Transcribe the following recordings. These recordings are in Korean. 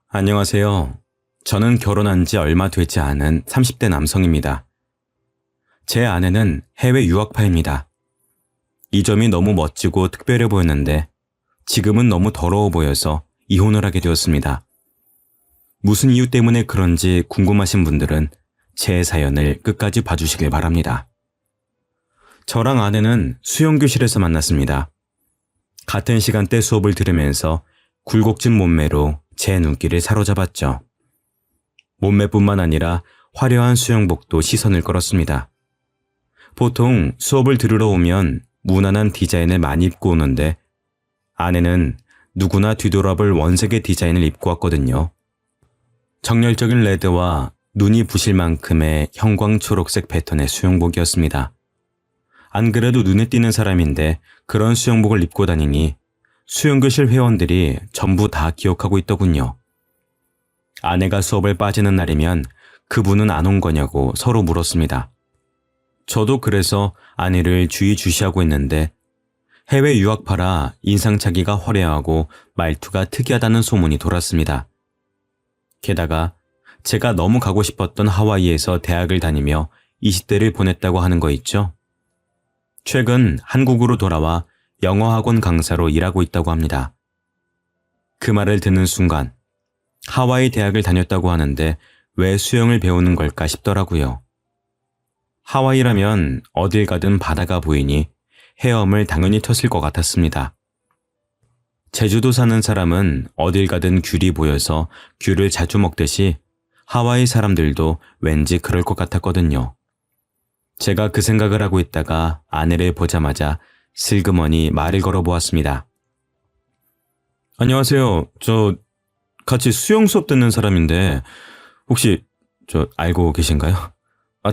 안녕하세요. 저는 결혼한 지 얼마 되지 않은 30대 남성입니다. 제 아내는 해외 유학파입니다. 이 점이 너무 멋지고 특별해 보였는데 지금은 너무 더러워 보여서 이혼을 하게 되었습니다. 무슨 이유 때문에 그런지 궁금하신 분들은 제 사연을 끝까지 봐주시길 바랍니다. 저랑 아내는 수영교실에서 만났습니다. 같은 시간대 수업을 들으면서 굴곡진 몸매로 제 눈길을 사로잡았죠. 몸매뿐만 아니라 화려한 수영복도 시선을 끌었습니다. 보통 수업을 들으러 오면 무난한 디자인을 많이 입고 오는데 아내는 누구나 뒤돌아볼 원색의 디자인을 입고 왔거든요. 정열적인 레드와 눈이 부실 만큼의 형광 초록색 패턴의 수영복이었습니다. 안 그래도 눈에 띄는 사람인데 그런 수영복을 입고 다니니 수영교실 회원들이 전부 다 기억하고 있더군요. 아내가 수업을 빠지는 날이면 그분은 안 온 거냐고 서로 물었습니다. 저도 그래서 아내를 주의주시하고 있는데 해외 유학파라 인상착의가 화려하고 말투가 특이하다는 소문이 돌았습니다. 게다가 제가 너무 가고 싶었던 하와이에서 대학을 다니며 20대를 보냈다고 하는 거 있죠? 최근 한국으로 돌아와 영어학원 강사로 일하고 있다고 합니다. 그 말을 듣는 순간 하와이 대학을 다녔다고 하는데 왜 수영을 배우는 걸까 싶더라고요. 하와이라면 어딜 가든 바다가 보이니 헤엄을 당연히 텄을 것 같았습니다. 제주도 사는 사람은 어딜 가든 귤이 보여서 귤을 자주 먹듯이 하와이 사람들도 왠지 그럴 것 같았거든요. 제가 그 생각을 하고 있다가 아내를 보자마자 슬그머니 말을 걸어보았습니다. 안녕하세요. 저 같이 수영 수업 듣는 사람인데 혹시 알고 계신가요?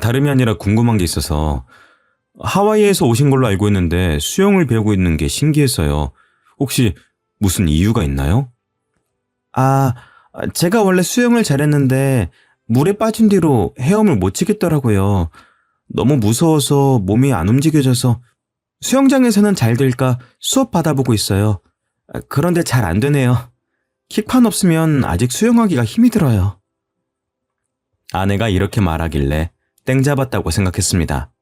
다름이 아니라 궁금한 게 있어서 하와이에서 오신 걸로 알고 있는데 수영을 배우고 있는 게 신기해서요. 혹시 무슨 이유가 있나요? 아, 제가 원래 수영을 잘했는데 물에 빠진 뒤로 헤엄을 못 치겠더라고요. 너무 무서워서 몸이 안 움직여져서 수영장에서는 잘 될까 수업 받아보고 있어요. 그런데 잘 안 되네요. 킥판 없으면 아직 수영하기가 힘이 들어요. 아내가 이렇게 말하길래 땡 잡았다고 생각했습니다.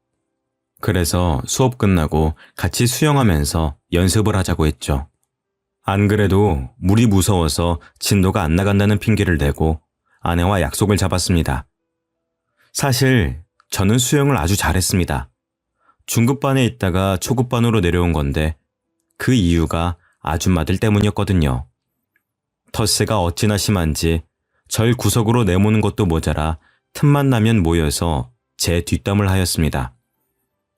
그래서 수업 끝나고 같이 수영하면서 연습을 하자고 했죠. 안 그래도 물이 무서워서 진도가 안 나간다는 핑계를 대고 아내와 약속을 잡았습니다. 사실 저는 수영을 아주 잘했습니다. 중급반에 있다가 초급반으로 내려온 건데 그 이유가 아줌마들 때문이었거든요. 텃세가 어찌나 심한지 절 구석으로 내모는 것도 모자라 틈만 나면 모여서 제 뒷담을 하였습니다.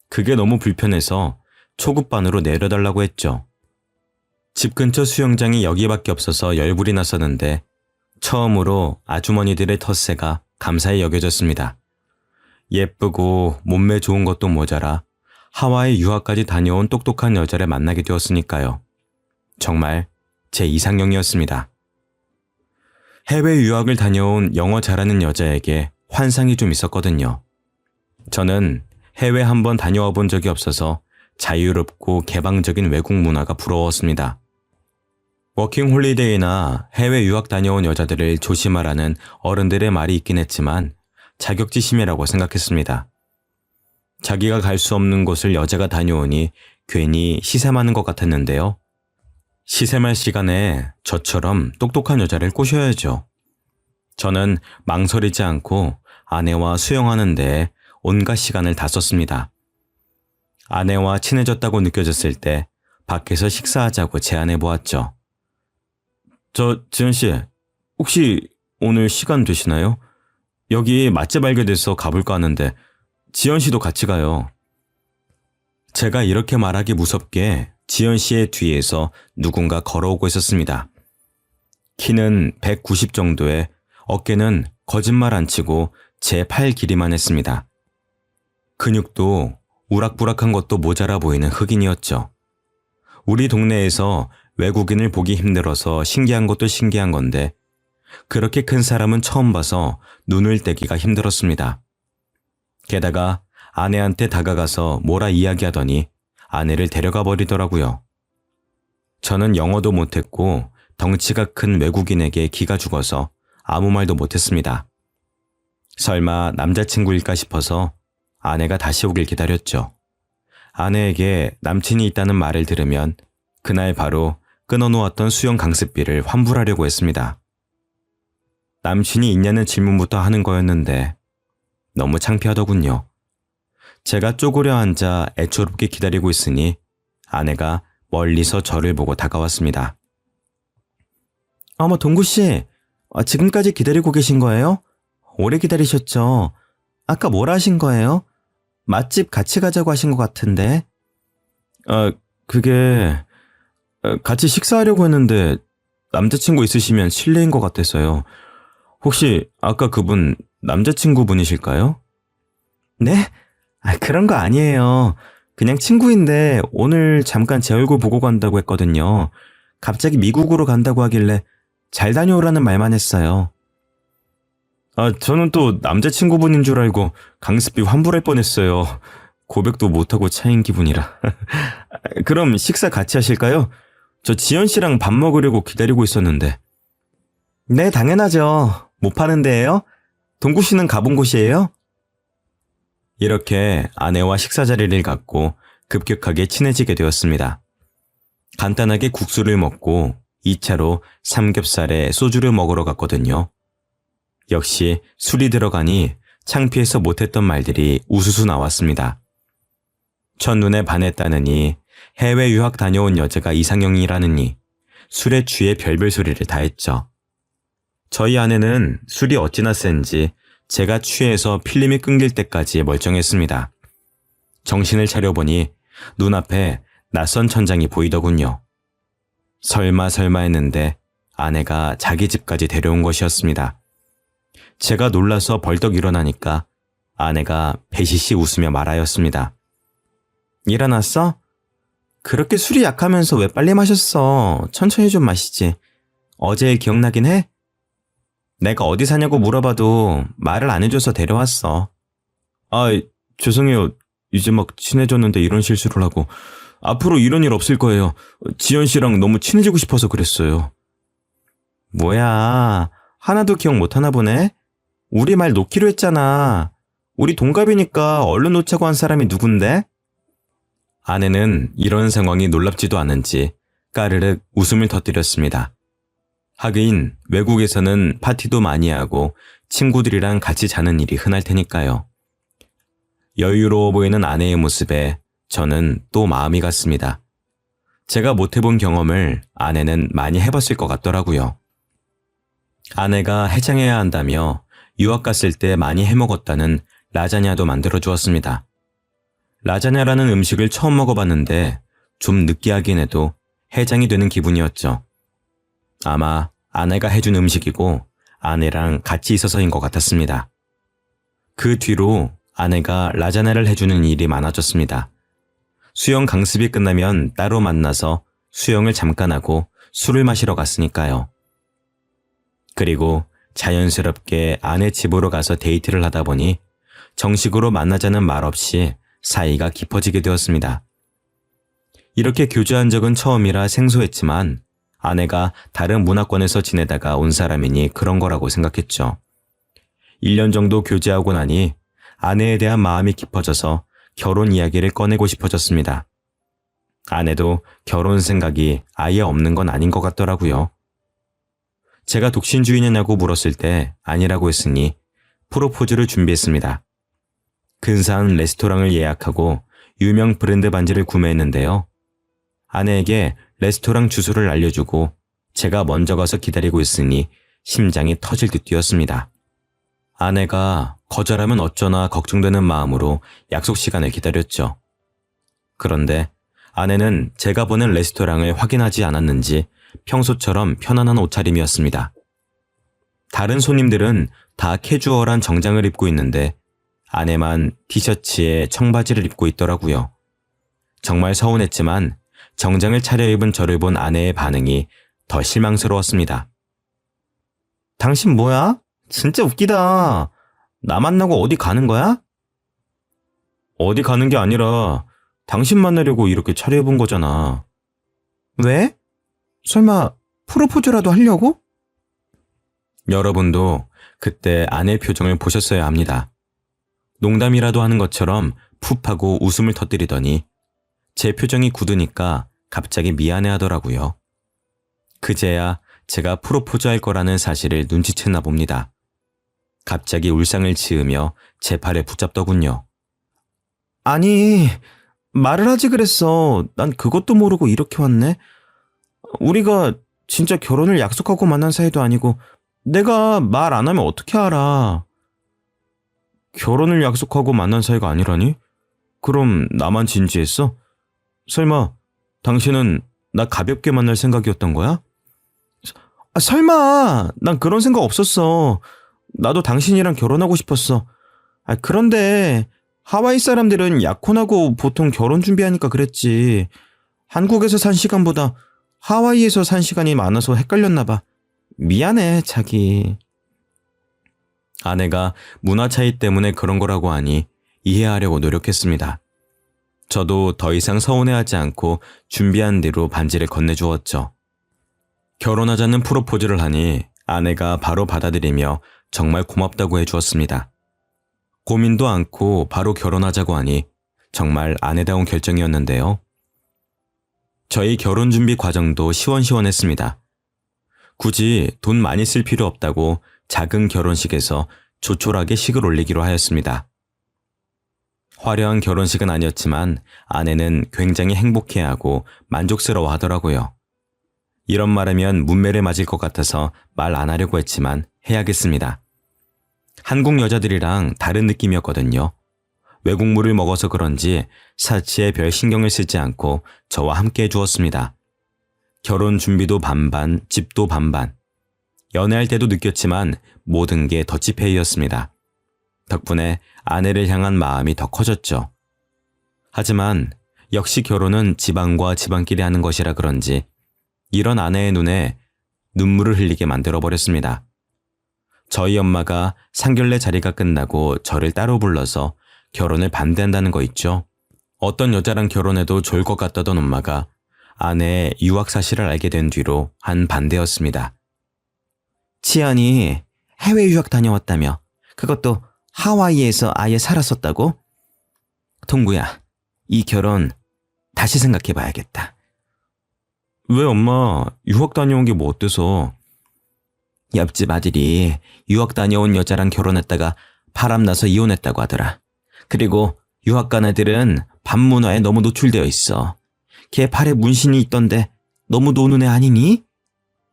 그게 너무 불편해서 초급반으로 내려달라고 했죠. 집 근처 수영장이 여기밖에 없어서 열불이 났었는데 처음으로 아주머니들의 텃세가 감사히 여겨졌습니다. 예쁘고 몸매 좋은 것도 모자라 하와이 유학까지 다녀온 똑똑한 여자를 만나게 되었으니까요. 정말 제 이상형이었습니다. 해외 유학을 다녀온 영어 잘하는 여자에게 환상이 좀 있었거든요. 저는 해외 한번 다녀와 본 적이 없어서 자유롭고 개방적인 외국 문화가 부러웠습니다. 워킹 홀리데이나 해외 유학 다녀온 여자들을 조심하라는 어른들의 말이 있긴 했지만 자격지심이라고 생각했습니다. 자기가 갈 수 없는 곳을 여자가 다녀오니 괜히 시샘하는 것 같았는데요. 시샘할 시간에 저처럼 똑똑한 여자를 꼬셔야죠. 저는 망설이지 않고 아내와 수영하는 데 온갖 시간을 다 썼습니다. 아내와 친해졌다고 느껴졌을 때 밖에서 식사하자고 제안해 보았죠. 지은씨, 혹시 오늘 시간 되시나요? 여기 맛집 알게 돼서 가볼까 하는데 지연씨도 같이 가요. 제가 이렇게 말하기 무섭게 지연씨의 뒤에서 누군가 걸어오고 있었습니다. 키는 190 정도에 어깨는 거짓말 안 치고 제 팔 길이만 했습니다. 근육도 우락부락한 것도 모자라 보이는 흑인이었죠. 우리 동네에서 외국인을 보기 힘들어서 신기한 것도 신기한 건데 그렇게 큰 사람은 처음 봐서 눈을 떼기가 힘들었습니다. 게다가 아내한테 다가가서 뭐라 이야기하더니 아내를 데려가 버리더라고요. 저는 영어도 못했고 덩치가 큰 외국인에게 기가 죽어서 아무 말도 못했습니다. 설마 남자친구일까 싶어서 아내가 다시 오길 기다렸죠. 아내에게 남친이 있다는 말을 들으면 그날 바로 끊어놓았던 수영 강습비를 환불하려고 했습니다. 남친이 있냐는 질문부터 하는 거였는데 너무 창피하더군요. 제가 쪼그려 앉아 애초롭게 기다리고 있으니 아내가 멀리서 저를 보고 다가왔습니다. 어머, 동구씨, 지금까지 기다리고 계신 거예요? 오래 기다리셨죠? 아까 뭐라 하신 거예요? 맛집 같이 가자고 하신 것 같은데. 그게 같이 식사하려고 했는데 남자친구 있으시면 실례인 것 같아서요. 혹시 아까 그분 남자친구분이실까요? 네? 그런 거 아니에요. 그냥 친구인데 오늘 잠깐 제 얼굴 보고 간다고 했거든요. 갑자기 미국으로 간다고 하길래 잘 다녀오라는 말만 했어요. 저는 또 남자친구분인 줄 알고 강습비 환불할 뻔했어요. 고백도 못하고 차인 기분이라. 그럼 식사 같이 하실까요? 저 지연 씨랑 밥 먹으려고 기다리고 있었는데. 네, 당연하죠. 못 파는 데예요? 동구 씨는 가본 곳이에요? 이렇게 아내와 식사 자리를 갖고 급격하게 친해지게 되었습니다. 간단하게 국수를 먹고 2차로 삼겹살에 소주를 먹으러 갔거든요. 역시 술이 들어가니 창피해서 못했던 말들이 우수수 나왔습니다. 첫눈에 반했다느니, 해외 유학 다녀온 여자가 이상형이라느니, 술에 취해 별별 소리를 다 했죠. 저희 아내는 술이 어찌나 센지 제가 취해서 필름이 끊길 때까지 멀쩡했습니다. 정신을 차려보니 눈앞에 낯선 천장이 보이더군요. 설마 했는데 아내가 자기 집까지 데려온 것이었습니다. 제가 놀라서 벌떡 일어나니까 아내가 배시시 웃으며 말하였습니다. 일어났어? 그렇게 술이 약하면서 왜 빨리 마셨어? 천천히 좀 마시지. 어제 일 기억나긴 해? 내가 어디 사냐고 물어봐도 말을 안 해줘서 데려왔어. 죄송해요. 이제 막 친해졌는데 이런 실수를 하고. 앞으로 이런 일 없을 거예요. 지연 씨랑 너무 친해지고 싶어서 그랬어요. 뭐야, 하나도 기억 못하나 보네? 우리 말 놓기로 했잖아. 우리 동갑이니까 얼른 놓자고 한 사람이 누군데? 아내는 이런 상황이 놀랍지도 않은지 까르륵 웃음을 터뜨렸습니다. 하긴 외국에서는 파티도 많이 하고 친구들이랑 같이 자는 일이 흔할 테니까요. 여유로워 보이는 아내의 모습에 저는 또 마음이 갔습니다. 제가 못 해본 경험을 아내는 많이 해봤을 것 같더라고요. 아내가 해장해야 한다며 유학 갔을 때 많이 해먹었다는 라자냐도 만들어 주었습니다. 라자냐라는 음식을 처음 먹어봤는데 좀 느끼하긴 해도 해장이 되는 기분이었죠. 아마 아내가 해준 음식이고 아내랑 같이 있어서인 것 같았습니다. 그 뒤로 아내가 라자냐를 해주는 일이 많아졌습니다. 수영 강습이 끝나면 따로 만나서 수영을 잠깐 하고 술을 마시러 갔으니까요. 그리고 자연스럽게 아내 집으로 가서 데이트를 하다 보니 정식으로 만나자는 말 없이 사이가 깊어지게 되었습니다. 이렇게 교제한 적은 처음이라 생소했지만 아내가 다른 문화권에서 지내다가 온 사람이니 그런 거라고 생각했죠. 1년 정도 교제하고 나니 아내에 대한 마음이 깊어져서 결혼 이야기를 꺼내고 싶어졌습니다. 아내도 결혼 생각이 아예 없는 건 아닌 것 같더라고요. 제가 독신주의냐고 물었을 때 아니라고 했으니 프로포즈를 준비했습니다. 근사한 레스토랑을 예약하고 유명 브랜드 반지를 구매했는데요. 아내에게 레스토랑 주소를 알려주고 제가 먼저 가서 기다리고 있으니 심장이 터질 듯 뛰었습니다. 아내가 거절하면 어쩌나 걱정되는 마음으로 약속 시간을 기다렸죠. 그런데 아내는 제가 보낸 레스토랑을 확인하지 않았는지 평소처럼 편안한 옷차림이었습니다. 다른 손님들은 다 캐주얼한 정장을 입고 있는데 아내만 티셔츠에 청바지를 입고 있더라고요. 정말 서운했지만 정장을 차려입은 저를 본 아내의 반응이 더 실망스러웠습니다. 당신 뭐야? 진짜 웃기다. 나 만나고 어디 가는 거야? 어디 가는 게 아니라 당신 만나려고 이렇게 차려입은 거잖아. 왜? 설마 프로포즈라도 하려고? 여러분도 그때 아내 표정을 보셨어야 합니다. 농담이라도 하는 것처럼 푹 하고 웃음을 터뜨리더니 제 표정이 굳으니까 갑자기 미안해 하더라고요. 그제야 제가 프로포즈할 거라는 사실을 눈치챘나 봅니다. 갑자기 울상을 지으며 제 팔에 붙잡더군요. 아니, 말을 하지 그랬어. 난 그것도 모르고 이렇게 왔네. 우리가 진짜 결혼을 약속하고 만난 사이도 아니고 내가 말 안 하면 어떻게 알아? 결혼을 약속하고 만난 사이가 아니라니? 그럼 나만 진지했어? 설마 당신은 나 가볍게 만날 생각이었던 거야? 설마 난 그런 생각 없었어. 나도 당신이랑 결혼하고 싶었어. 그런데 하와이 사람들은 약혼하고 보통 결혼 준비하니까 그랬지. 한국에서 산 시간보다 하와이에서 산 시간이 많아서 헷갈렸나 봐. 미안해, 자기. 아내가 문화 차이 때문에 그런 거라고 하니 이해하려고 노력했습니다. 저도 더 이상 서운해하지 않고 준비한 대로 반지를 건네주었죠. 결혼하자는 프로포즈를 하니 아내가 바로 받아들이며 정말 고맙다고 해주었습니다. 고민도 않고 바로 결혼하자고 하니 정말 아내다운 결정이었는데요. 저희 결혼 준비 과정도 시원시원했습니다. 굳이 돈 많이 쓸 필요 없다고 작은 결혼식에서 조촐하게 식을 올리기로 하였습니다. 화려한 결혼식은 아니었지만 아내는 굉장히 행복해하고 만족스러워 하더라고요. 이런 말하면 문매를 맞을 것 같아서 말 안 하려고 했지만 해야겠습니다. 한국 여자들이랑 다른 느낌이었거든요. 외국물을 먹어서 그런지 사치에 별 신경을 쓰지 않고 저와 함께 해주었습니다. 결혼 준비도 반반, 집도 반반. 연애할 때도 느꼈지만 모든 게 더치페이였습니다. 덕분에 아내를 향한 마음이 더 커졌죠. 하지만 역시 결혼은 집안과 집안끼리 하는 것이라 그런지 이런 아내의 눈에 눈물을 흘리게 만들어버렸습니다. 저희 엄마가 상견례 자리가 끝나고 저를 따로 불러서 결혼을 반대한다는 거 있죠. 어떤 여자랑 결혼해도 좋을 것 같다던 엄마가 아내의 유학 사실을 알게 된 뒤로 한 반대였습니다. 치안이 해외 유학 다녀왔다며 그것도 하와이에서 아예 살았었다고? 동구야, 이 결혼 다시 생각해봐야겠다. 왜 엄마, 유학 다녀온 게 뭐 어때서? 옆집 아들이 유학 다녀온 여자랑 결혼했다가 바람나서 이혼했다고 하더라. 그리고 유학 간 애들은 반문화에 너무 노출되어 있어. 걔 팔에 문신이 있던데 너무 노는 애 아니니?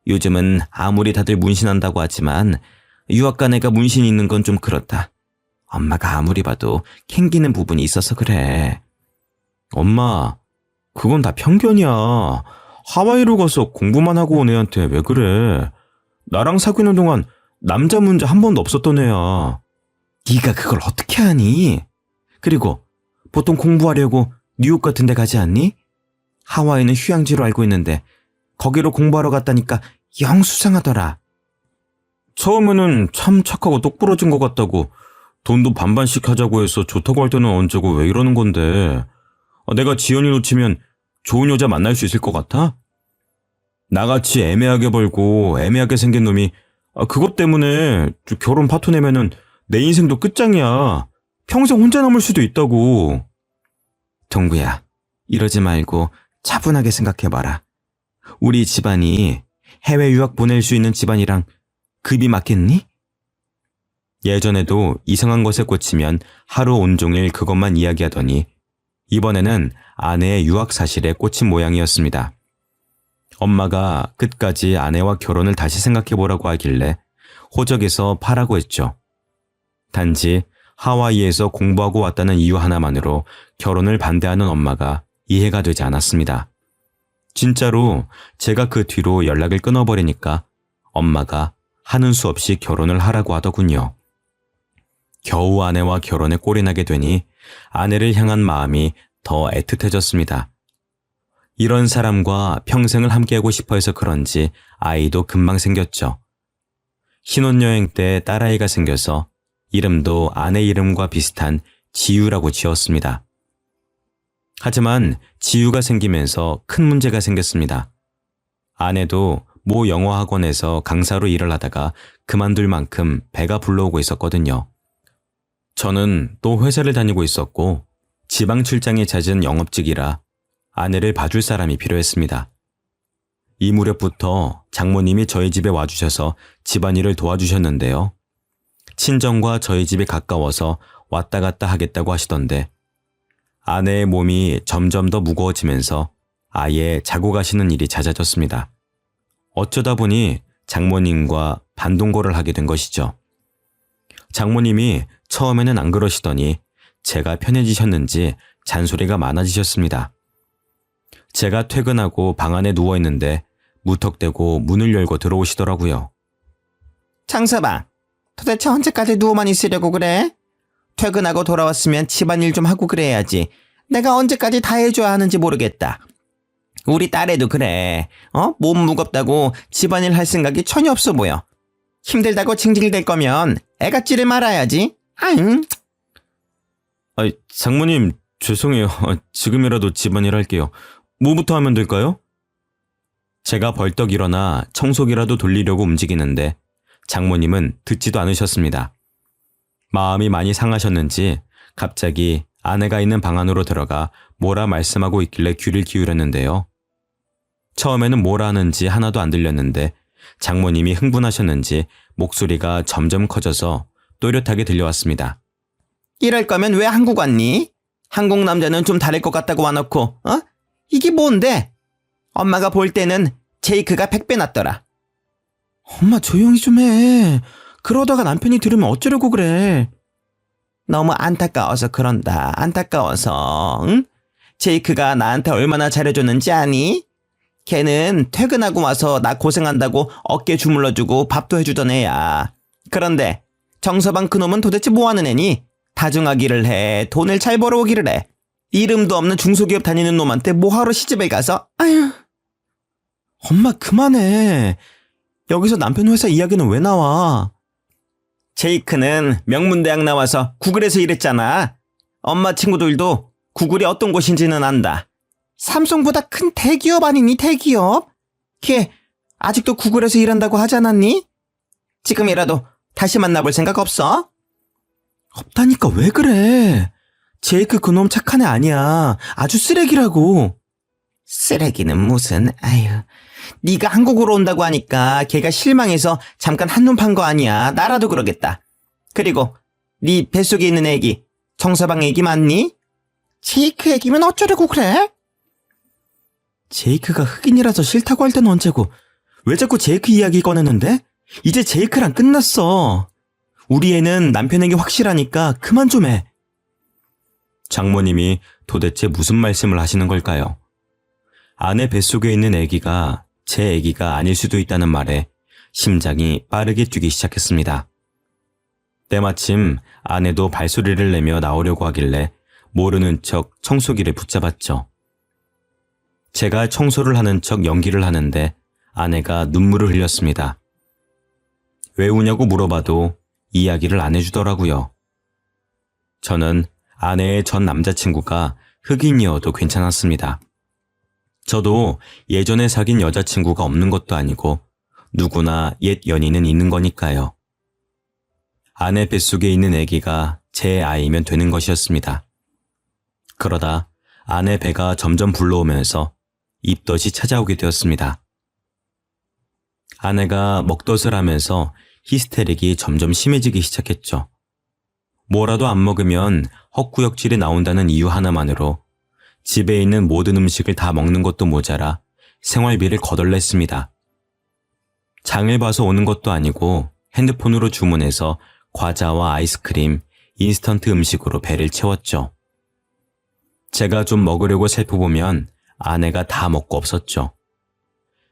요즘은 아무리 다들 문신한다고 하지만 유학 간 애가 문신 있는 건 좀 그렇다. 엄마가 아무리 봐도 캥기는 부분이 있어서 그래. 엄마, 그건 다 편견이야. 하와이로 가서 공부만 하고 온 애한테 왜 그래? 나랑 사귀는 동안 남자 문제 한 번도 없었던 애야. 네가 그걸 어떻게 아니? 그리고 보통 공부하려고 뉴욕 같은 데 가지 않니? 하와이는 휴양지로 알고 있는데 거기로 공부하러 갔다니까 영 수상하더라. 처음에는 참 착하고 똑부러진 것 같다고 돈도 반반씩 하자고 해서 좋다고 할 때는 언제고 왜 이러는 건데. 내가 지연이 놓치면 좋은 여자 만날 수 있을 것 같아? 나같이 애매하게 벌고 애매하게 생긴 놈이 그것 때문에 결혼 파토 내면은 내 인생도 끝장이야. 평생 혼자 남을 수도 있다고. 동구야, 이러지 말고 차분하게 생각해봐라. 우리 집안이 해외 유학 보낼 수 있는 집안이랑 급이 맞겠니? 예전에도 이상한 것에 꽂히면 하루 온종일 그것만 이야기하더니 이번에는 아내의 유학 사실에 꽂힌 모양이었습니다. 엄마가 끝까지 아내와 결혼을 다시 생각해보라고 하길래 호적에서 파라고 했죠. 단지 하와이에서 공부하고 왔다는 이유 하나만으로 결혼을 반대하는 엄마가 이해가 되지 않았습니다. 진짜로 제가 그 뒤로 연락을 끊어버리니까 엄마가 하는 수 없이 결혼을 하라고 하더군요. 겨우 아내와 결혼에 꼴이 나게 되니 아내를 향한 마음이 더 애틋해졌습니다. 이런 사람과 평생을 함께하고 싶어 해서 그런지 아이도 금방 생겼죠. 신혼여행 때 딸아이가 생겨서 이름도 아내 이름과 비슷한 지유라고 지었습니다. 하지만 지유가 생기면서 큰 문제가 생겼습니다. 아내도 모 영어 학원에서 강사로 일을 하다가 그만둘 만큼 배가 불러오고 있었거든요. 저는 또 회사를 다니고 있었고 지방 출장이 잦은 영업직이라 아내를 봐줄 사람이 필요했습니다. 이 무렵부터 장모님이 저희 집에 와주셔서 집안일을 도와주셨는데요. 친정과 저희 집이 가까워서 왔다 갔다 하겠다고 하시던데 아내의 몸이 점점 더 무거워지면서 아예 자고 가시는 일이 잦아졌습니다. 어쩌다 보니 장모님과 반동거를 하게 된 것이죠. 장모님이 처음에는 안 그러시더니 제가 편해지셨는지 잔소리가 많아지셨습니다. 제가 퇴근하고 방 안에 누워있는데 무턱대고 문을 열고 들어오시더라고요. 장서방, 도대체 언제까지 누워만 있으려고 그래? 퇴근하고 돌아왔으면 집안일 좀 하고 그래야지. 내가 언제까지 다 해줘야 하는지 모르겠다. 우리 딸애도 그래. 몸 무겁다고 집안일 할 생각이 전혀 없어 보여. 힘들다고 징징댈 거면 애가찌를 말아야지. 아잉. 장모님 죄송해요. 지금이라도 집안일 할게요. 뭐부터 하면 될까요? 제가 벌떡 일어나 청소기라도 돌리려고 움직이는데 장모님은 듣지도 않으셨습니다. 마음이 많이 상하셨는지 갑자기 아내가 있는 방 안으로 들어가 뭐라 말씀하고 있길래 귀를 기울였는데요. 처음에는 뭐라 하는지 하나도 안 들렸는데 장모님이 흥분하셨는지 목소리가 점점 커져서 또렷하게 들려왔습니다. 이럴 거면 왜 한국 왔니? 한국 남자는 좀 다를 것 같다고 와놓고, 이게 뭔데? 엄마가 볼 때는 제이크가 100배 낫더라. 엄마 조용히 좀 해. 그러다가 남편이 들으면 어쩌려고 그래. 너무 안타까워서 그런다. 안타까워서. 응? 제이크가 나한테 얼마나 잘해줬는지 아니? 걔는 퇴근하고 와서 나 고생한다고 어깨 주물러주고 밥도 해주던 애야. 그런데 정서방 그놈은 도대체 뭐하는 애니? 다중하기를 해. 돈을 잘 벌어오기를 해. 이름도 없는 중소기업 다니는 놈한테 뭐하러 시집을 가서? 아휴. 엄마 그만해. 여기서 남편 회사 이야기는 왜 나와? 제이크는 명문대학 나와서 구글에서 일했잖아. 엄마 친구들도 구글이 어떤 곳인지는 안다. 삼성보다 큰 대기업 아니니 대기업? 걔 아직도 구글에서 일한다고 하지 않았니? 지금이라도 다시 만나볼 생각 없어? 없다니까 왜 그래? 제이크 그놈 착한 애 아니야. 아주 쓰레기라고. 쓰레기는 무슨, 아유. 네가 한국으로 온다고 하니까 걔가 실망해서 잠깐 한눈 판 거 아니야. 나라도 그러겠다. 그리고 네 뱃속에 있는 애기, 정서방 애기 맞니? 제이크 애기면 어쩌려고 그래? 제이크가 흑인이라서 싫다고 할 때는 언제고 왜 자꾸 제이크 이야기 꺼내는데? 이제 제이크랑 끝났어. 우리 애는 남편에게 확실하니까 그만 좀 해. 장모님이 도대체 무슨 말씀을 하시는 걸까요? 아내 뱃속에 있는 아기가 제 아기가 아닐 수도 있다는 말에 심장이 빠르게 뛰기 시작했습니다. 때마침 아내도 발소리를 내며 나오려고 하길래 모르는 척 청소기를 붙잡았죠. 제가 청소를 하는 척 연기를 하는데 아내가 눈물을 흘렸습니다. 왜 우냐고 물어봐도 이야기를 안 해주더라고요. 저는 아내의 전 남자친구가 흑인이어도 괜찮았습니다. 저도 예전에 사귄 여자친구가 없는 것도 아니고 누구나 옛 연인은 있는 거니까요. 아내 뱃속에 있는 아기가 제 아이면 되는 것이었습니다. 그러다 아내 배가 점점 불러오면서 입덧이 찾아오게 되었습니다. 아내가 먹덧을 하면서 히스테릭이 점점 심해지기 시작했죠. 뭐라도 안 먹으면 헛구역질이 나온다는 이유 하나만으로 집에 있는 모든 음식을 다 먹는 것도 모자라 생활비를 거덜냈습니다. 장을 봐서 오는 것도 아니고 핸드폰으로 주문해서 과자와 아이스크림, 인스턴트 음식으로 배를 채웠죠. 제가 좀 먹으려고 살펴보면 아내가 다 먹고 없었죠.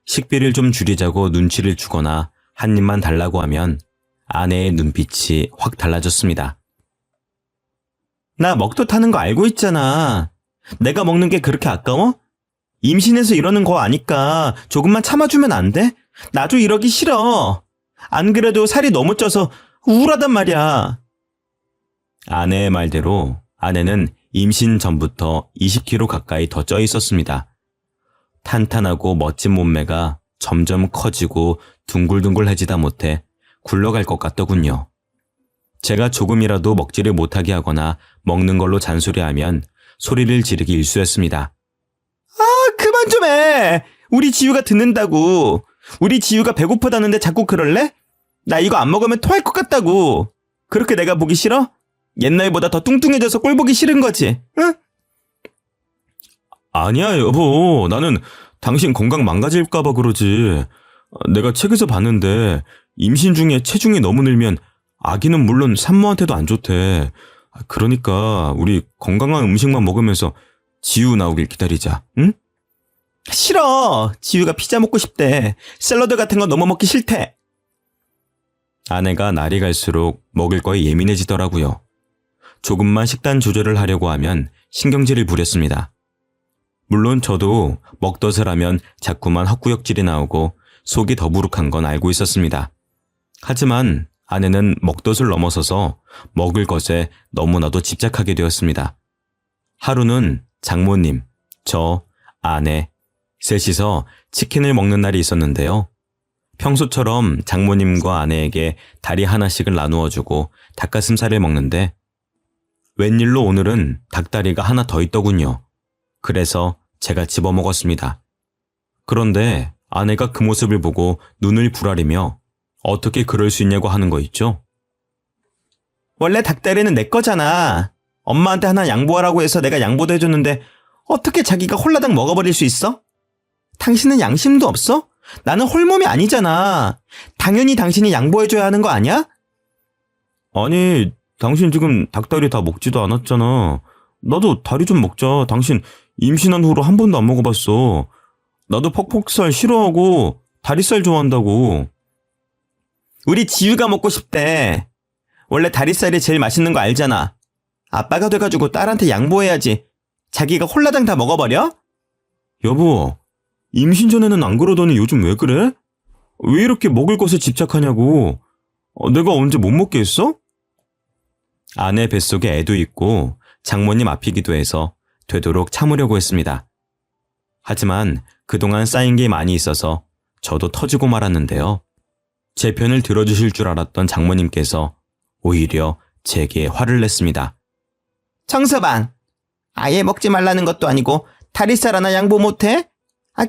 식비를 좀 줄이자고 눈치를 주거나 한 입만 달라고 하면 아내의 눈빛이 확 달라졌습니다. 나 먹덧 하는 거 알고 있잖아. 내가 먹는 게 그렇게 아까워? 임신해서 이러는 거 아니까 조금만 참아주면 안 돼? 나도 이러기 싫어. 안 그래도 살이 너무 쪄서 우울하단 말이야. 아내의 말대로 아내는 임신 전부터 20kg 가까이 더 쪄 있었습니다. 탄탄하고 멋진 몸매가 점점 커지고 둥글둥글해지다 못해 굴러갈 것 같더군요. 제가 조금이라도 먹지를 못하게 하거나 먹는 걸로 잔소리하면 소리를 지르기 일쑤였습니다. 아, 그만 좀 해! 우리 지우가 듣는다고. 우리 지우가 배고프다는데 자꾸 그럴래? 나 이거 안 먹으면 토할 것 같다고. 그렇게 내가 보기 싫어? 옛날보다 더 뚱뚱해져서 꼴 보기 싫은 거지, 응? 아니야, 여보. 나는 당신 건강 망가질까봐 그러지. 내가 책에서 봤는데 임신 중에 체중이 너무 늘면 아기는 물론 산모한테도 안 좋대. 그러니까 우리 건강한 음식만 먹으면서 지우 나오길 기다리자, 응? 싫어. 지우가 피자 먹고 싶대. 샐러드 같은 거 너무 먹기 싫대. 아내가 날이 갈수록 먹을 거에 예민해지더라고요. 조금만 식단 조절을 하려고 하면 신경질을 부렸습니다. 물론 저도 먹덧을 하면 자꾸만 헛구역질이 나오고 속이 더부룩한 건 알고 있었습니다. 하지만 아내는 먹덧을 넘어서서 먹을 것에 너무나도 집착하게 되었습니다. 하루는 장모님, 저, 아내, 셋이서 치킨을 먹는 날이 있었는데요. 평소처럼 장모님과 아내에게 다리 하나씩을 나누어주고 닭가슴살을 먹는데 웬일로 오늘은 닭다리가 하나 더 있더군요. 그래서 제가 집어먹었습니다. 그런데 아내가 그 모습을 보고 눈을 부라리며 어떻게 그럴 수 있냐고 하는 거 있죠? 원래 닭다리는 내 거잖아. 엄마한테 하나 양보하라고 해서 내가 양보도 해줬는데 어떻게 자기가 홀라당 먹어버릴 수 있어? 당신은 양심도 없어? 나는 홀몸이 아니잖아. 당연히 당신이 양보해줘야 하는 거 아니야? 아니, 당신 지금 닭다리 다 먹지도 않았잖아. 나도 다리 좀 먹자. 당신 임신한 후로 한 번도 안 먹어봤어. 나도 퍽퍽살 싫어하고 다리살 좋아한다고. 우리 지유가 먹고 싶대. 원래 다리살이 제일 맛있는 거 알잖아. 아빠가 돼가지고 딸한테 양보해야지. 자기가 홀라당 다 먹어버려? 여보, 임신 전에는 안 그러더니 요즘 왜 그래? 왜 이렇게 먹을 것에 집착하냐고. 내가 언제 못 먹게 했어? 아내 뱃속에 애도 있고 장모님 앞이기도 해서 되도록 참으려고 했습니다. 하지만 그동안 쌓인 게 많이 있어서 저도 터지고 말았는데요. 제 편을 들어주실 줄 알았던 장모님께서 오히려 제게 화를 냈습니다. 청서방, 아예 먹지 말라는 것도 아니고 다리살 하나 양보 못해?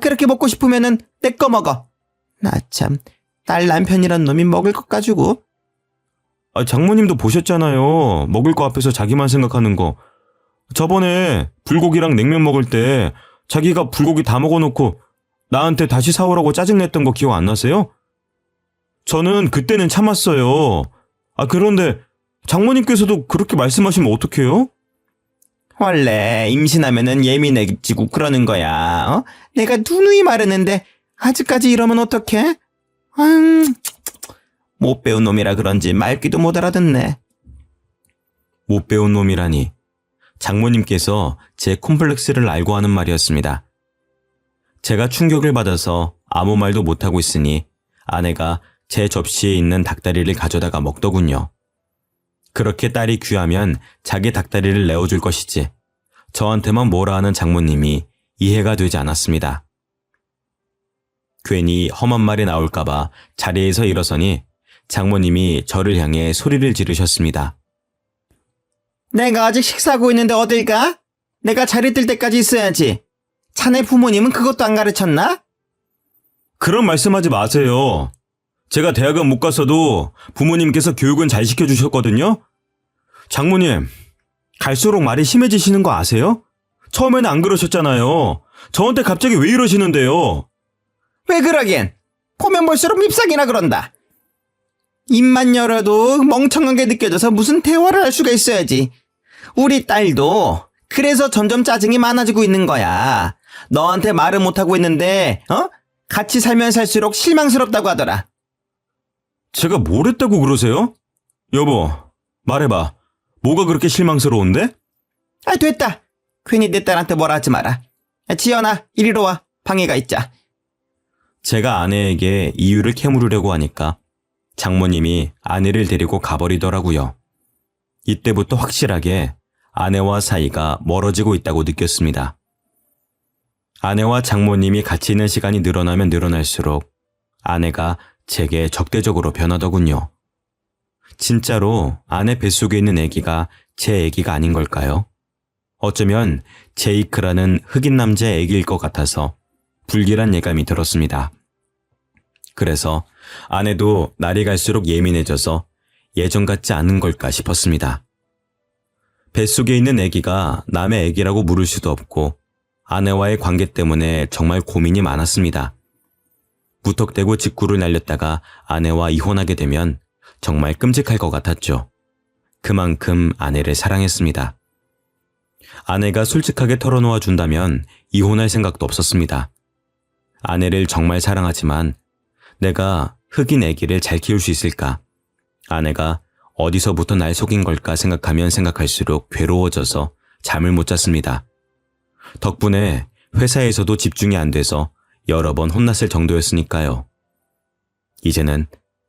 그렇게 먹고 싶으면은 내 거 먹어. 나 참, 딸 남편이란 놈이 먹을 것 가지고. 장모님도 보셨잖아요. 먹을 거 앞에서 자기만 생각하는 거. 저번에 불고기랑 냉면 먹을 때 자기가 불고기 다 먹어놓고 나한테 다시 사오라고 짜증냈던 거 기억 안 나세요? 저는 그때는 참았어요. 그런데 장모님께서도 그렇게 말씀하시면 어떡해요? 원래 임신하면은 예민해지고 그러는 거야. 내가 누누이 말했는데 아직까지 이러면 어떡해? 못 배운 놈이라 그런지 말귀도 못 알아듣네. 못 배운 놈이라니. 장모님께서 제 콤플렉스를 알고 하는 말이었습니다. 제가 충격을 받아서 아무 말도 못하고 있으니 아내가 제 접시에 있는 닭다리를 가져다가 먹더군요. 그렇게 딸이 귀하면 자기 닭다리를 내어줄 것이지 저한테만 뭐라 하는 장모님이 이해가 되지 않았습니다. 괜히 험한 말이 나올까봐 자리에서 일어서니 장모님이 저를 향해 소리를 지르셨습니다. 내가 아직 식사하고 있는데 어딜 가? 내가 자리 뜰 때까지 있어야지. 자네 부모님은 그것도 안 가르쳤나? 그런 말씀하지 마세요. 제가 대학은 못 갔어도 부모님께서 교육은 잘 시켜주셨거든요. 장모님, 갈수록 말이 심해지시는 거 아세요? 처음에는 안 그러셨잖아요. 저한테 갑자기 왜 이러시는데요? 왜 그러긴? 보면 볼수록 밉상이나 그런다. 입만 열어도 멍청하게 느껴져서 무슨 대화를 할 수가 있어야지. 우리 딸도 그래서 점점 짜증이 많아지고 있는 거야. 너한테 말을 못하고 있는데 같이 살면 살수록 실망스럽다고 하더라. 제가 뭘 했다고 그러세요? 여보, 말해봐. 뭐가 그렇게 실망스러운데? 됐다. 괜히 내 딸한테 뭐라 하지 마라. 지연아, 이리로 와. 방해가 있자. 제가 아내에게 이유를 캐물으려고 하니까 장모님이 아내를 데리고 가버리더라고요. 이때부터 확실하게 아내와 사이가 멀어지고 있다고 느꼈습니다. 아내와 장모님이 같이 있는 시간이 늘어나면 늘어날수록 아내가 제게 적대적으로 변하더군요. 진짜로 아내 뱃속에 있는 아기가 제 아기가 아닌 걸까요? 어쩌면 제이크라는 흑인 남자의 아기일 것 같아서 불길한 예감이 들었습니다. 그래서 아내도 날이 갈수록 예민해져서 예전 같지 않은 걸까 싶었습니다. 뱃속에 있는 아기가 남의 아기라고 물을 수도 없고 아내와의 관계 때문에 정말 고민이 많았습니다. 무턱대고 직구를 날렸다가 아내와 이혼하게 되면 정말 끔찍할 것 같았죠. 그만큼 아내를 사랑했습니다. 아내가 솔직하게 털어놓아 준다면 이혼할 생각도 없었습니다. 아내를 정말 사랑하지만 내가 흑인 아기를 잘 키울 수 있을까? 아내가 어디서부터 날 속인 걸까 생각하면 생각할수록 괴로워져서 잠을 못 잤습니다. 덕분에 회사에서도 집중이 안 돼서 여러 번 혼났을 정도였으니까요. 이제는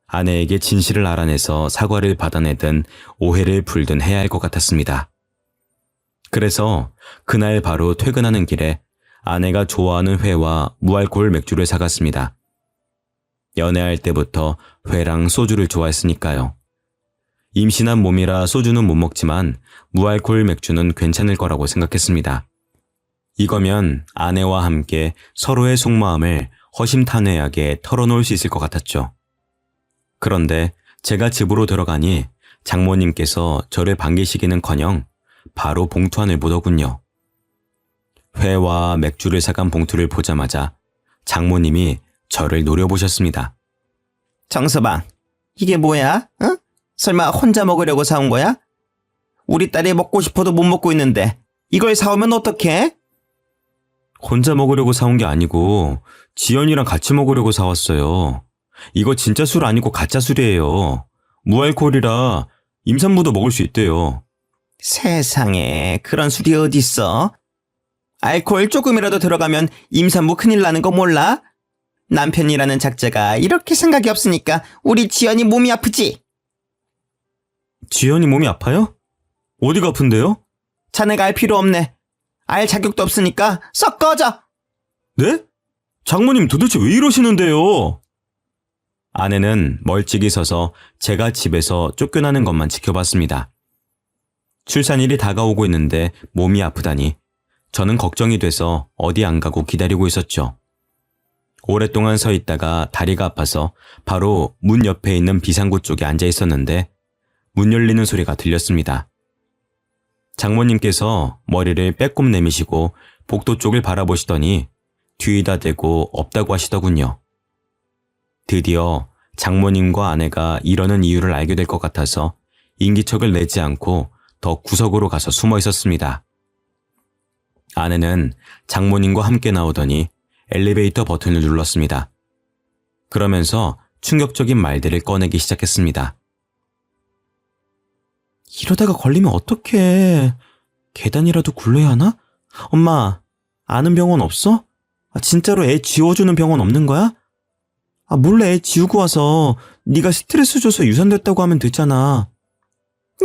아내에게 진실을 알아내서 사과를 받아내든 오해를 풀든 해야 할 것 같았습니다. 그래서 그날 바로 퇴근하는 길에 아내가 좋아하는 회와 무알코올 맥주를 사갔습니다. 연애할 때부터 회랑 소주를 좋아했으니까요. 임신한 몸이라 소주는 못 먹지만 무알코올 맥주는 괜찮을 거라고 생각했습니다. 이거면 아내와 함께 서로의 속마음을 허심탄회하게 털어놓을 수 있을 것 같았죠. 그런데 제가 집으로 들어가니 장모님께서 저를 반기시기는커녕 바로 봉투 안을 보더군요. 회와 맥주를 사간 봉투를 보자마자 장모님이 저를 노려보셨습니다. 정서방, 이게 뭐야? 응? 설마 혼자 먹으려고 사온 거야? 우리 딸이 먹고 싶어도 못 먹고 있는데 이걸 사오면 어떡해? 혼자 먹으려고 사온 게 아니고 지연이랑 같이 먹으려고 사왔어요. 이거 진짜 술 아니고 가짜 술이에요. 무알코올이라 임산부도 먹을 수 있대요. 세상에, 그런 술이 어딨어? 알코올 조금이라도 들어가면 임산부 큰일 나는 거 몰라? 남편이라는 작자가 이렇게 생각이 없으니까 우리 지연이 몸이 아프지? 지연이 몸이 아파요? 어디가 아픈데요? 자네가 알 필요 없네. 알 자격도 없으니까 썩 꺼져! 네? 장모님 도대체 왜 이러시는데요? 아내는 멀찍이 서서 제가 집에서 쫓겨나는 것만 지켜봤습니다. 출산일이 다가오고 있는데 몸이 아프다니 저는 걱정이 돼서 어디 안 가고 기다리고 있었죠. 오랫동안 서 있다가 다리가 아파서 바로 문 옆에 있는 비상구 쪽에 앉아 있었는데 문 열리는 소리가 들렸습니다. 장모님께서 머리를 빼꼼 내미시고 복도 쪽을 바라보시더니 뒤에다 대고 없다고 하시더군요. 드디어 장모님과 아내가 이러는 이유를 알게 될 것 같아서 인기척을 내지 않고 더 구석으로 가서 숨어 있었습니다. 아내는 장모님과 함께 나오더니 엘리베이터 버튼을 눌렀습니다. 그러면서 충격적인 말들을 꺼내기 시작했습니다. 이러다가 걸리면 어떡해. 계단이라도 굴러야 하나? 엄마, 아는 병원 없어? 진짜로 애 지워주는 병원 없는 거야? 몰래 애 지우고 와서 네가 스트레스 줘서 유산됐다고 하면 되잖아.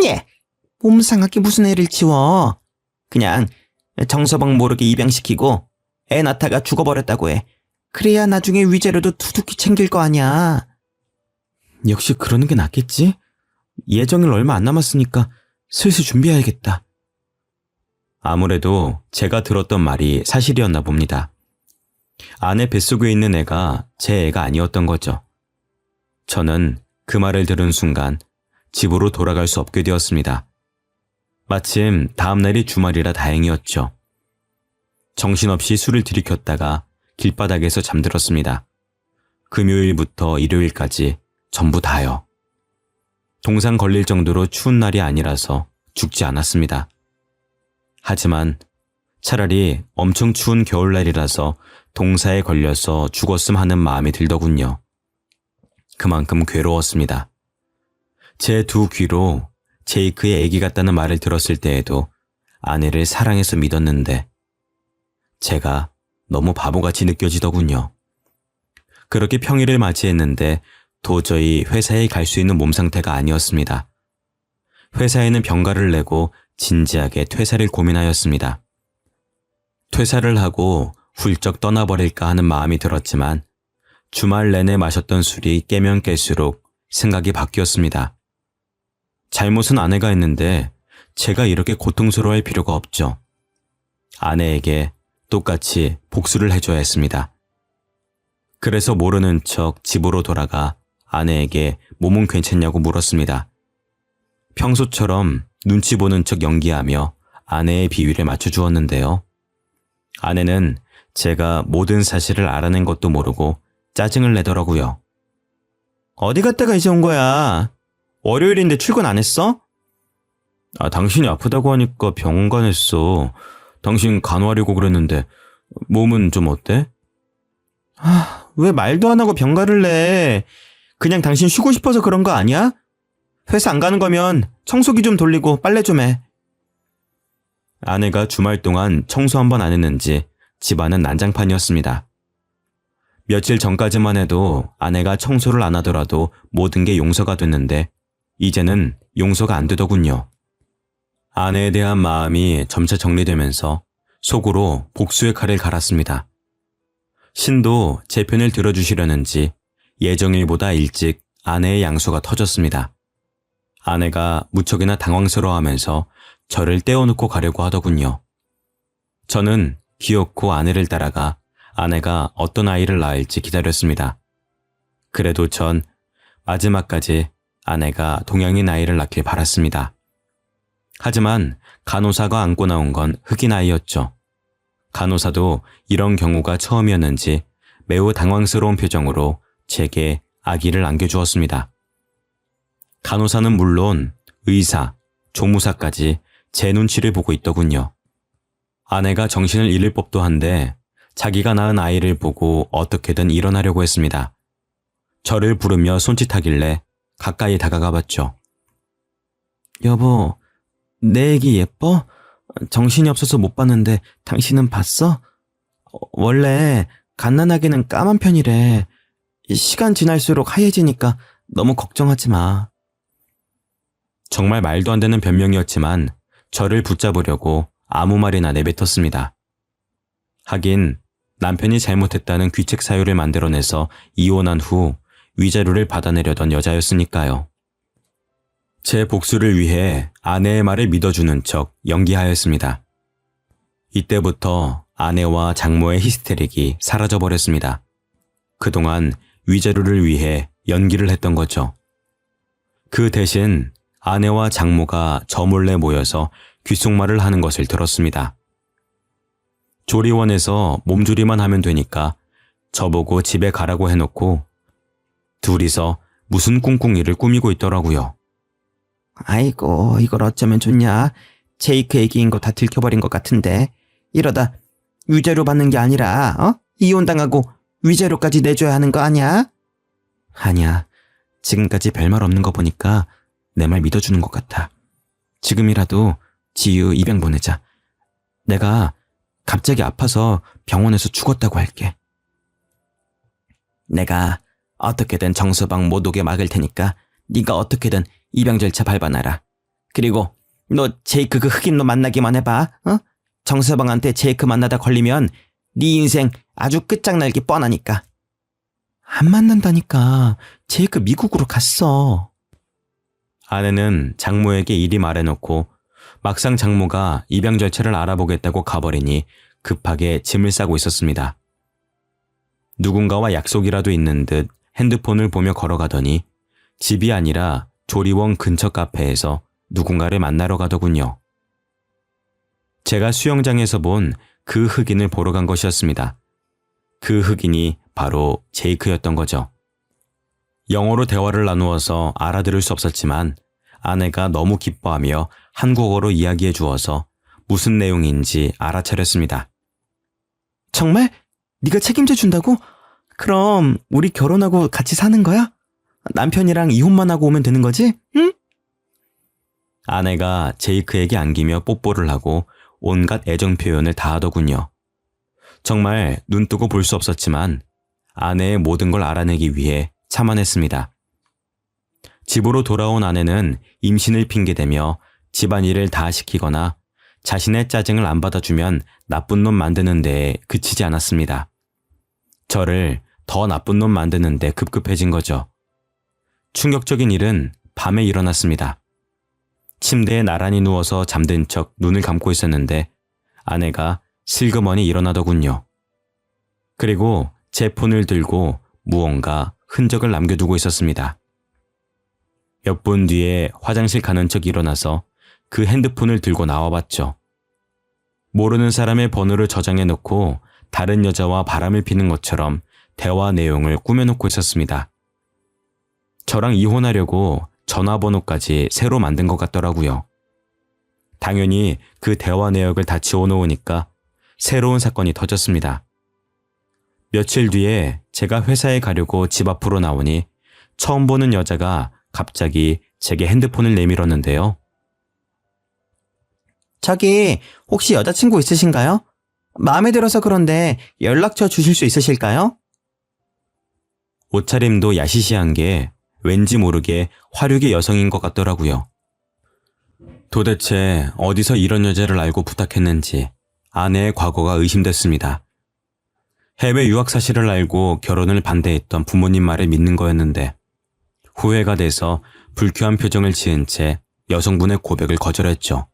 예, 몸 상하게 무슨 애를 지워. 그냥 정서방 모르게 입양시키고 애 낳다가 죽어버렸다고 해. 그래야 나중에 위자료도 두둑히 챙길 거 아니야. 역시 그러는 게 낫겠지? 예정일 얼마 안 남았으니까 슬슬 준비해야겠다. 아무래도 제가 들었던 말이 사실이었나 봅니다. 아내 뱃속에 있는 애가 제 애가 아니었던 거죠. 저는 그 말을 들은 순간 집으로 돌아갈 수 없게 되었습니다. 마침 다음날이 주말이라 다행이었죠. 정신없이 술을 들이켰다가 길바닥에서 잠들었습니다. 금요일부터 일요일까지 전부 다요. 동상 걸릴 정도로 추운 날이 아니라서 죽지 않았습니다. 하지만 차라리 엄청 추운 겨울날이라서 동사에 걸려서 죽었음 하는 마음이 들더군요. 그만큼 괴로웠습니다. 제 두 귀로 제이크의 아기 같다는 말을 들었을 때에도 아내를 사랑해서 믿었는데 제가 너무 바보같이 느껴지더군요. 그렇게 평일을 맞이했는데 도저히 회사에 갈 수 있는 몸 상태가 아니었습니다. 회사에는 병가를 내고 진지하게 퇴사를 고민하였습니다. 퇴사를 하고 훌쩍 떠나버릴까 하는 마음이 들었지만 주말 내내 마셨던 술이 깨면 깰수록 생각이 바뀌었습니다. 잘못은 아내가 했는데 제가 이렇게 고통스러워할 필요가 없죠. 아내에게 똑같이 복수를 해줘야 했습니다. 그래서 모르는 척 집으로 돌아가 아내에게 몸은 괜찮냐고 물었습니다. 평소처럼 눈치 보는 척 연기하며 아내의 비위를 맞춰주었는데요. 아내는 제가 모든 사실을 알아낸 것도 모르고 짜증을 내더라고요. 어디 갔다가 이제 온 거야? 월요일인데 출근 안 했어? 당신이 아프다고 하니까 병원 가냈어. 당신 간호하려고 그랬는데 몸은 좀 어때? 왜 말도 안 하고 병가를 내? 그냥 당신 쉬고 싶어서 그런 거 아니야? 회사 안 가는 거면 청소기 좀 돌리고 빨래 좀 해. 아내가 주말 동안 청소 한 번 안 했는지 집안은 난장판이었습니다. 며칠 전까지만 해도 아내가 청소를 안 하더라도 모든 게 용서가 됐는데 이제는 용서가 안 되더군요. 아내에 대한 마음이 점차 정리되면서 속으로 복수의 칼을 갈았습니다. 신도 제 편을 들어주시려는지 예정일보다 일찍 아내의 양소가 터졌습니다. 아내가 무척이나 당황스러워하면서 저를 떼어놓고 가려고 하더군요. 저는 기어코 아내를 따라가 아내가 어떤 아이를 낳을지 기다렸습니다. 그래도 전 마지막까지 아내가 동양인 아이를 낳길 바랐습니다. 하지만 간호사가 안고 나온 건 흑인 아이였죠. 간호사도 이런 경우가 처음이었는지 매우 당황스러운 표정으로 제게 아기를 안겨주었습니다. 간호사는 물론 의사, 조무사까지 제 눈치를 보고 있더군요. 아내가 정신을 잃을 법도 한데 자기가 낳은 아이를 보고 어떻게든 일어나려고 했습니다. 저를 부르며 손짓하길래 가까이 다가가 봤죠. 여보, 내 애기 예뻐? 정신이 없어서 못 봤는데 당신은 봤어? 원래 갓난아기는 까만 편이래. 시간 지날수록 하얘지니까 너무 걱정하지 마. 정말 말도 안 되는 변명이었지만 저를 붙잡으려고 아무 말이나 내뱉었습니다. 하긴 남편이 잘못했다는 귀책 사유를 만들어내서 이혼한 후 위자료를 받아내려던 여자였으니까요. 제 복수를 위해 아내의 말을 믿어주는 척 연기하였습니다. 이때부터 아내와 장모의 히스테릭이 사라져버렸습니다. 그동안 위자료를 위해 연기를 했던 거죠. 그 대신 아내와 장모가 저 몰래 모여서 귓속말을 하는 것을 들었습니다. 조리원에서 몸조리만 하면 되니까 저보고 집에 가라고 해놓고 둘이서 무슨 꿍꿍이를 꾸미고 있더라고요. 아이고, 이걸 어쩌면 좋냐. 제이크 얘기인 거 다 들켜버린 것 같은데 이러다 위자료 받는 게 아니라 이혼당하고 위자료까지 내줘야 하는 거 아니야? 아니야. 지금까지 별말 없는 거 보니까 내 말 믿어주는 것 같아. 지금이라도 지유 입양 보내자. 내가 갑자기 아파서 병원에서 죽었다고 할게. 내가 어떻게든 정서방 못 오게 막을 테니까 네가 어떻게든 입양 절차 밟아놔라. 그리고 너 제이크 그 흑인 놈 만나기만 해봐. 정서방한테 제이크 만나다 걸리면 네 인생 아주 끝장날기 뻔하니까. 안 만난다니까. 제이크 미국으로 갔어. 아내는 장모에게 이리 말해놓고 막상 장모가 입양 절차를 알아보겠다고 가버리니 급하게 짐을 싸고 있었습니다. 누군가와 약속이라도 있는 듯 핸드폰을 보며 걸어가더니 집이 아니라 조리원 근처 카페에서 누군가를 만나러 가더군요. 제가 수영장에서 본 그 흑인을 보러 간 것이었습니다. 그 흑인이 바로 제이크였던 거죠. 영어로 대화를 나누어서 알아들을 수 없었지만 아내가 너무 기뻐하며 한국어로 이야기해 주어서 무슨 내용인지 알아차렸습니다. 정말? 네가 책임져 준다고? 그럼 우리 결혼하고 같이 사는 거야? 남편이랑 이혼만 하고 오면 되는 거지? 응? 아내가 제이크에게 안기며 뽀뽀를 하고 온갖 애정 표현을 다 하더군요. 정말 눈뜨고 볼 수 없었지만 아내의 모든 걸 알아내기 위해 참아냈습니다. 집으로 돌아온 아내는 임신을 핑계대며 집안일을 다 시키거나 자신의 짜증을 안 받아주면 나쁜 놈 만드는 데 그치지 않았습니다. 저를 더 나쁜 놈 만드는 데 급급해진 거죠. 충격적인 일은 밤에 일어났습니다. 침대에 나란히 누워서 잠든 척 눈을 감고 있었는데 아내가 슬그머니 일어나더군요. 그리고 제 폰을 들고 무언가 흔적을 남겨두고 있었습니다. 몇 분 뒤에 화장실 가는 척 일어나서 그 핸드폰을 들고 나와봤죠. 모르는 사람의 번호를 저장해 놓고 다른 여자와 바람을 피는 것처럼 대화 내용을 꾸며놓고 있었습니다. 저랑 이혼하려고 전화번호까지 새로 만든 것 같더라고요. 당연히 그 대화 내역을 다 지워놓으니까 새로운 사건이 터졌습니다. 며칠 뒤에 제가 회사에 가려고 집 앞으로 나오니 처음 보는 여자가 갑자기 제게 핸드폰을 내밀었는데요. 저기 혹시 여자친구 있으신가요? 마음에 들어서 그런데 연락처 주실 수 있으실까요? 옷차림도 야시시한 게 왠지 모르게 화류계 여성인 것 같더라고요. 도대체 어디서 이런 여자를 알고 부탁했는지 아내의 과거가 의심됐습니다. 해외 유학 사실을 알고 결혼을 반대했던 부모님 말을 믿는 거였는데 후회가 돼서 불쾌한 표정을 지은 채 여성분의 고백을 거절했죠.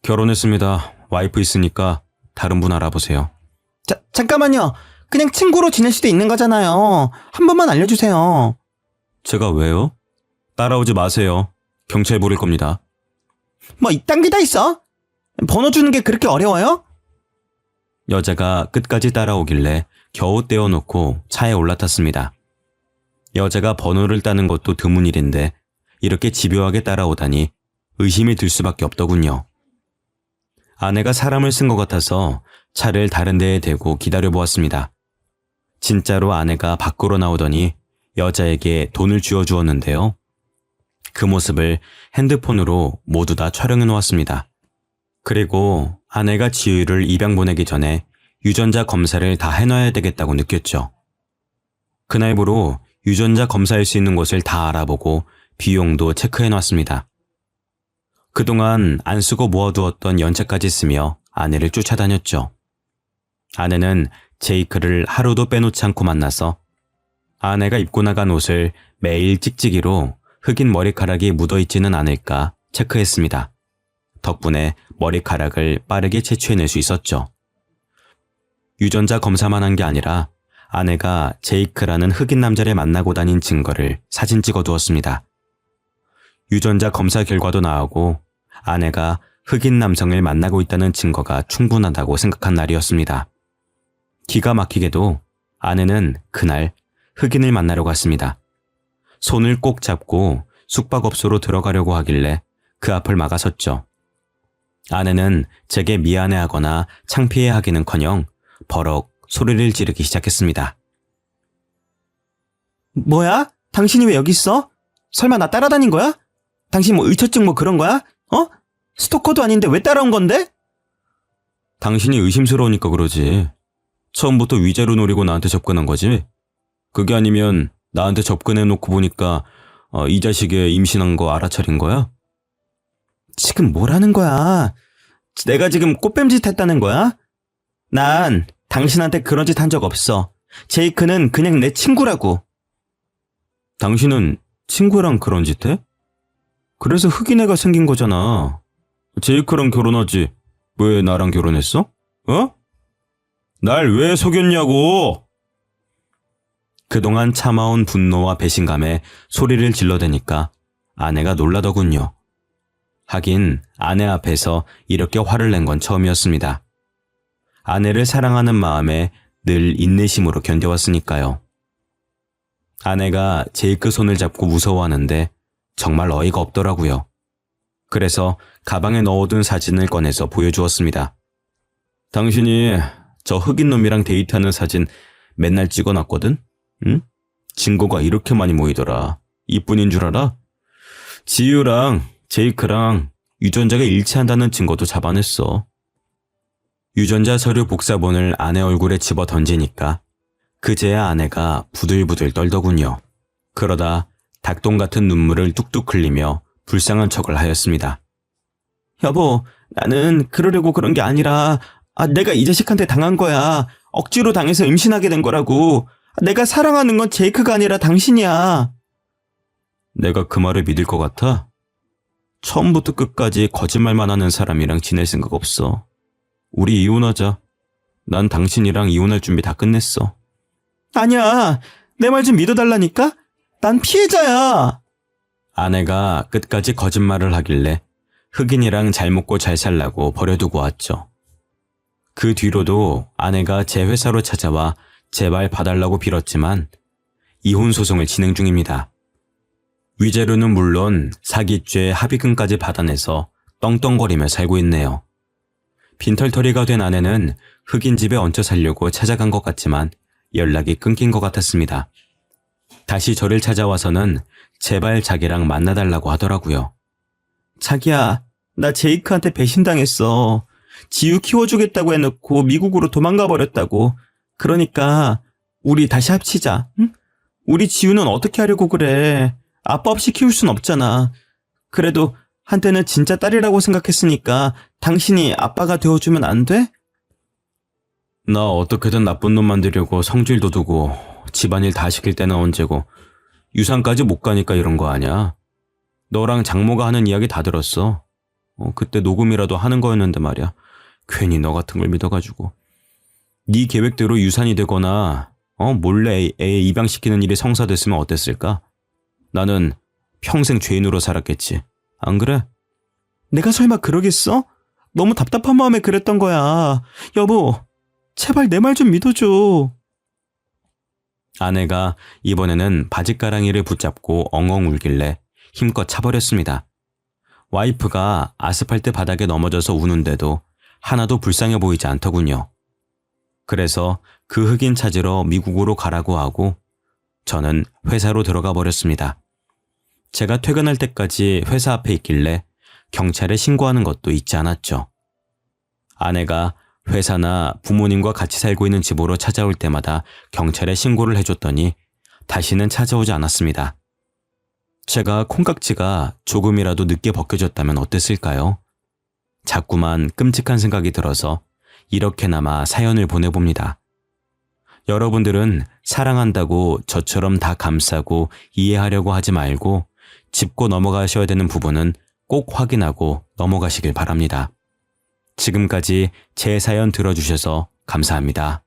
결혼했습니다. 와이프 있으니까 다른 분 알아보세요. 잠깐만요. 그냥 친구로 지낼 수도 있는 거잖아요. 한 번만 알려주세요. 제가 왜요? 따라오지 마세요. 경찰 부를 겁니다. 뭐 이딴 게 다 있어? 번호 주는 게 그렇게 어려워요? 여자가 끝까지 따라오길래 겨우 떼어놓고 차에 올라탔습니다. 여자가 번호를 따는 것도 드문 일인데 이렇게 집요하게 따라오다니 의심이 들 수밖에 없더군요. 아내가 사람을 쓴 것 같아서 차를 다른 데에 대고 기다려보았습니다. 진짜로 아내가 밖으로 나오더니 여자에게 돈을 쥐어주었는데요. 그 모습을 핸드폰으로 모두 다 촬영해 놓았습니다. 그리고 아내가 지유를 입양 보내기 전에 유전자 검사를 다 해놔야 되겠다고 느꼈죠. 그날부로 유전자 검사할 수 있는 곳을 다 알아보고 비용도 체크해 놨습니다. 그동안 안 쓰고 모아두었던 연체까지 쓰며 아내를 쫓아다녔죠. 아내는 제이크를 하루도 빼놓지 않고 만나서 아내가 입고 나간 옷을 매일 찍찍이로 흑인 머리카락이 묻어있지는 않을까 체크했습니다. 덕분에 머리카락을 빠르게 채취해낼 수 있었죠. 유전자 검사만 한 게 아니라 아내가 제이크라는 흑인 남자를 만나고 다닌 증거를 사진 찍어두었습니다. 유전자 검사 결과도 나오고 아내가 흑인 남성을 만나고 있다는 증거가 충분하다고 생각한 날이었습니다. 기가 막히게도 아내는 그날 흑인을 만나러 갔습니다. 손을 꼭 잡고 숙박업소로 들어가려고 하길래 그 앞을 막아섰죠. 아내는 제게 미안해하거나 창피해하기는커녕 버럭 소리를 지르기 시작했습니다. 뭐야? 당신이 왜 여기 있어? 설마 나 따라다닌 거야? 당신 뭐 의처증 뭐 그런 거야? 어? 스토커도 아닌데 왜 따라온 건데? 당신이 의심스러우니까 그러지. 처음부터 위자료 노리고 나한테 접근한 거지. 그게 아니면 나한테 접근해놓고 보니까 이 자식의 임신한 거 알아차린 거야? 지금 뭐라는 거야? 내가 지금 꽃뱀짓 했다는 거야? 난 당신한테 그런 짓 한 적 없어. 제이크는 그냥 내 친구라고. 당신은 친구랑 그런 짓 해? 그래서 흑인 애가 생긴 거잖아. 제이크랑 결혼하지. 왜 나랑 결혼했어? 어? 날 왜 속였냐고! 그동안 참아온 분노와 배신감에 소리를 질러대니까 아내가 놀라더군요. 하긴 아내 앞에서 이렇게 화를 낸 건 처음이었습니다. 아내를 사랑하는 마음에 늘 인내심으로 견뎌왔으니까요. 아내가 제이크 손을 잡고 무서워하는데 정말 어이가 없더라고요. 그래서 가방에 넣어둔 사진을 꺼내서 보여주었습니다. 당신이 저 흑인 놈이랑 데이트하는 사진 맨날 찍어놨거든? 응? 증거가 이렇게 많이 모이더라. 이뿐인 줄 알아? 지유랑 제이크랑 유전자가 일치한다는 증거도 잡아냈어. 유전자 서류 복사본을 아내 얼굴에 집어 던지니까 그제야 아내가 부들부들 떨더군요. 그러다 닭똥 같은 눈물을 뚝뚝 흘리며 불쌍한 척을 하였습니다. 여보, 나는 그러려고 그런 게 아니라 내가 이 자식한테 당한 거야. 억지로 당해서 임신하게 된 거라고. 내가 사랑하는 건 제이크가 아니라 당신이야. 내가 그 말을 믿을 것 같아? 처음부터 끝까지 거짓말만 하는 사람이랑 지낼 생각 없어. 우리 이혼하자. 난 당신이랑 이혼할 준비 다 끝냈어. 아니야. 내 말 좀 믿어달라니까? 난 피해자야. 아내가 끝까지 거짓말을 하길래 흑인이랑 잘 먹고 잘 살라고 버려두고 왔죠. 그 뒤로도 아내가 제 회사로 찾아와 제발 봐달라고 빌었지만 이혼 소송을 진행 중입니다. 위자료는 물론 사기죄 합의금까지 받아내서 떵떵거리며 살고 있네요. 빈털터리가 된 아내는 흑인 집에 얹혀 살려고 찾아간 것 같지만 연락이 끊긴 것 같았습니다. 다시 저를 찾아와서는 제발 자기랑 만나달라고 하더라고요. 자기야, 나 제이크한테 배신당했어. 지우 키워주겠다고 해놓고 미국으로 도망가 버렸다고. 그러니까 우리 다시 합치자. 응? 우리 지우는 어떻게 하려고 그래. 아빠 없이 키울 순 없잖아. 그래도 한때는 진짜 딸이라고 생각했으니까 당신이 아빠가 되어주면 안 돼? 나 어떻게든 나쁜 놈 만들려고 성질도 두고 집안일 다 시킬 때는 언제고 유산까지 못 가니까 이런 거 아냐. 너랑 장모가 하는 이야기 다 들었어. 그때 녹음이라도 하는 거였는데 말이야. 괜히 너 같은 걸 믿어가지고. 네 계획대로 유산이 되거나 몰래 애 입양시키는 일이 성사됐으면 어땠을까? 나는 평생 죄인으로 살았겠지. 안 그래? 내가 설마 그러겠어? 너무 답답한 마음에 그랬던 거야. 여보, 제발 내 말 좀 믿어줘. 아내가 이번에는 바짓가랑이를 붙잡고 엉엉 울길래 힘껏 차버렸습니다. 와이프가 아스팔트 바닥에 넘어져서 우는데도 하나도 불쌍해 보이지 않더군요. 그래서 그 흑인 찾으러 미국으로 가라고 하고 저는 회사로 들어가 버렸습니다. 제가 퇴근할 때까지 회사 앞에 있길래 경찰에 신고하는 것도 잊지 않았죠. 아내가 회사나 부모님과 같이 살고 있는 집으로 찾아올 때마다 경찰에 신고를 해줬더니 다시는 찾아오지 않았습니다. 제가 콩깍지가 조금이라도 늦게 벗겨졌다면 어땠을까요? 자꾸만 끔찍한 생각이 들어서 이렇게나마 사연을 보내봅니다. 여러분들은 사랑한다고 저처럼 다 감싸고 이해하려고 하지 말고 짚고 넘어가셔야 되는 부분은 꼭 확인하고 넘어가시길 바랍니다. 지금까지 제 사연 들어주셔서 감사합니다.